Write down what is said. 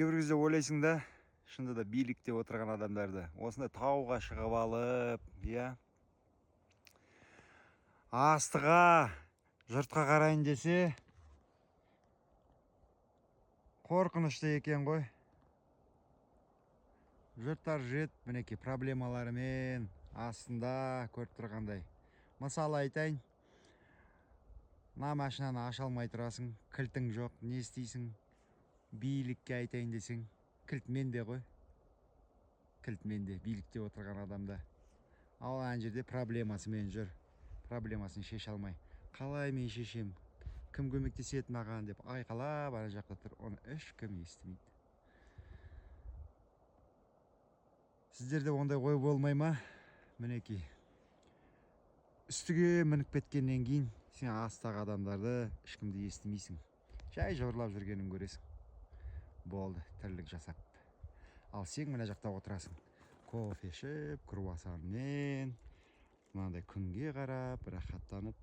Кейбір кезде ойлайсың да, шынында да билікте отырған адамдарды осындай тауға шығып алып, астыға жұртқа қарайын десе қорқынышты екен ғой. Жұрттар жүреді мінекей проблемаларымен, астында көріп тұрғандай. Мысалы айтайын, мына машинаны аша алмай тұрасың, кілтің жоқ, не істейсің? Билікке айтайын десең, кілт менде ғой. Кілт менде, билікте отырған адамда. Ал ана жерде проблемасымен жүр. Проблемасын шеше алмай. Қалай мен шешем? Кім көмектеседі маған деп айқалап ана жақта тұр. Оны ешкім естімейді. Сіздерде ондай ой болмай ма? Мінекей. Үстіге мініп кеткеннен кейін сен астағы адамдарды ешкімді естімейсің. Жай жорлап жүргенін көресің. Болды, тірлік жасап. Ал сен мына жақта отырасың. Кофе ішіп, круассанмен, мынандай күнге қарап, рахаттанып